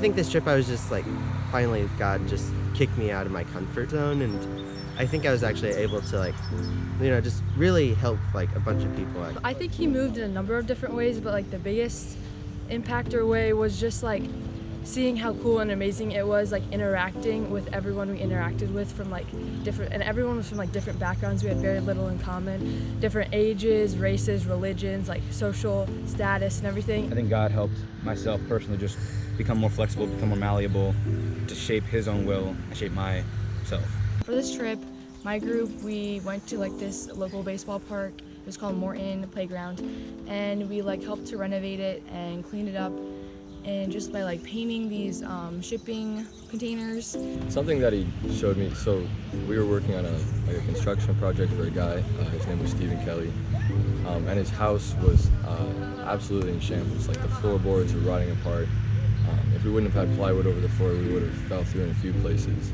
think this trip I was just like, finally God just kicked me out of my comfort zone, and I think I was actually able to like, just really help like a bunch of people. I think he moved in a number of different ways, but like the biggest impactor way was just like seeing how cool and amazing it was, like interacting with everyone we interacted with from like different, and everyone was from like different backgrounds. We had very little in common, different ages, races, religions, like social status and everything. I think God helped myself personally just become more flexible, become more malleable, to shape his own will and shape myself. For this trip, my group, we went to like this local baseball park. It was called Morton Playground, and we like helped to renovate it and clean it up, and just by like painting these shipping containers. Something that he showed me, so we were working on a construction project for a guy, his name was Stephen Kelly, and his house was absolutely in shambles. Like the floorboards were rotting apart. If we wouldn't have had plywood over the floor, we would have fell through in a few places.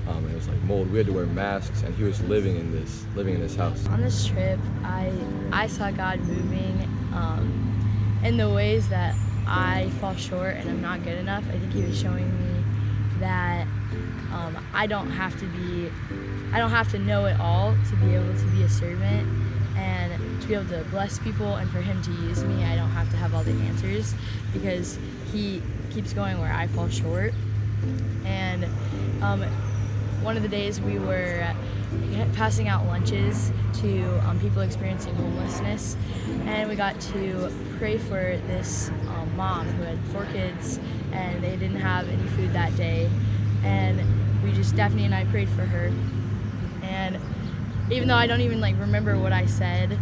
And it was like mold. We had to wear masks, and he was living in this house. On this trip, I saw God moving in the ways that I fall short and I'm not good enough. I think he was showing me that I don't have to know it all to be able to be a servant and to be able to bless people, and for him to use me, I don't have to have all the answers, because he keeps going where I fall short. And one of the days we were passing out lunches to people experiencing homelessness, and we got to pray for this mom who had 4 kids, and they didn't have any food that day, and Daphne and I prayed for her. And even though I don't even like remember what I said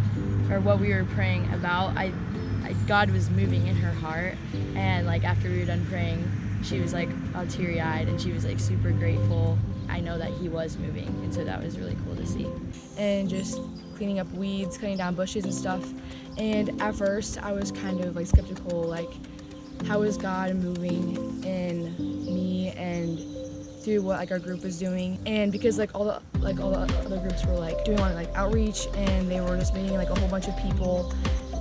or what we were praying about, God was moving in her heart, and like after we were done praying, she was like all teary-eyed, and she was like super grateful. I know that he was moving, and so that was really cool to see. And just cleaning up weeds, cutting down bushes and stuff. And at first I was kind of like skeptical, like how is God moving in me and through what like our group was doing. And because all the other groups were like doing like outreach, and they were just meeting like a whole bunch of people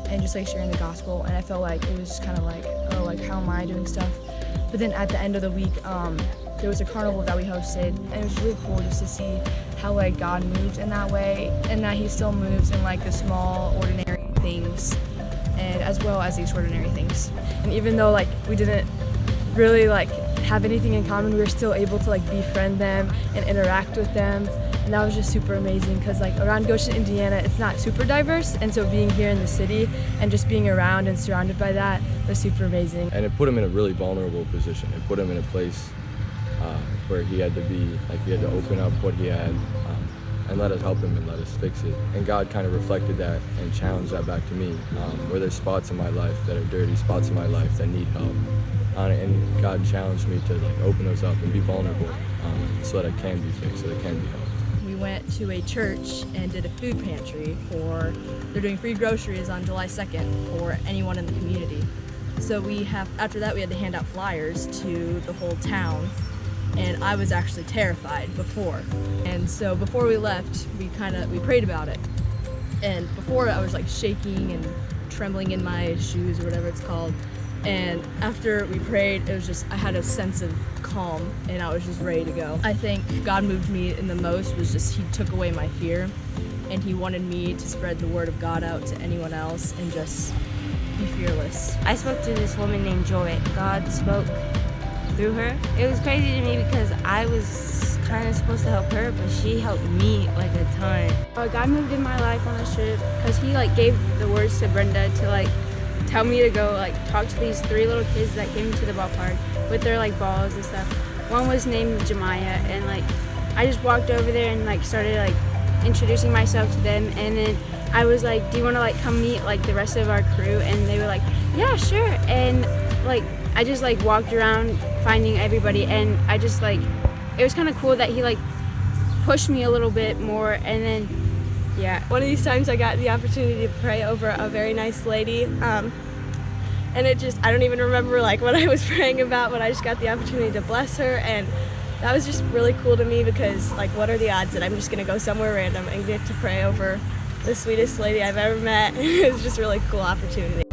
and just like sharing the gospel, and I felt like it was just kind of like, oh, like how am I doing stuff? But then at the end of the week, there was a carnival that we hosted, and it was really cool just to see how like God moved in that way, and that he still moves in like the small ordinary things, and as well as the extraordinary things. And even though like we didn't really like have anything in common, we were still able to like befriend them and interact with them, and that was just super amazing, because like around Goshen, Indiana, it's not super diverse, and so being here in the city and just being around and surrounded by that was super amazing. And it put him in a really vulnerable position. It put him in a place where he had to open up what he had, and let us help him and let us fix it. And God kind of reflected that and challenged that back to me, where there's spots in my life that are dirty, spots in my life that need help. And God challenged me to like open those up and be vulnerable, so that it can be fixed, so that it can be helped. We went to a church and did a food pantry they're doing free groceries on July 2nd for anyone in the community. So after that we had to hand out flyers to the whole town, and I was actually terrified before. And so before we left, we prayed about it. And before I was like shaking and trembling in my shoes or whatever it's called. And after we prayed, it was just, I had a sense of calm, and I was just ready to go. I think God moved me in the most was just he took away my fear, and he wanted me to spread the word of God out to anyone else and just be fearless. I spoke to this woman named Joy. God spoke through her. It was crazy to me because I was kind of supposed to help her, but she helped me like a ton. God moved in my life on this trip because he like gave the words to Brenda to like tell me to go like talk to these 3 little kids that came to the ballpark with their like balls and stuff. One was named Jemiah, and like I just walked over there and like started like introducing myself to them, and then I was like, do you want to like come meet like the rest of our crew? And they were like, yeah, sure. And like I just like walked around finding everybody, and I just like, it was kind of cool that he like pushed me a little bit more. And then yeah, one of these times I got the opportunity to pray over a very nice lady, and I don't even remember like what I was praying about, but I just got the opportunity to bless her, and that was just really cool to me, because like what are the odds that I'm just gonna go somewhere random and get to pray over the sweetest lady I've ever met? It was just a really cool opportunity.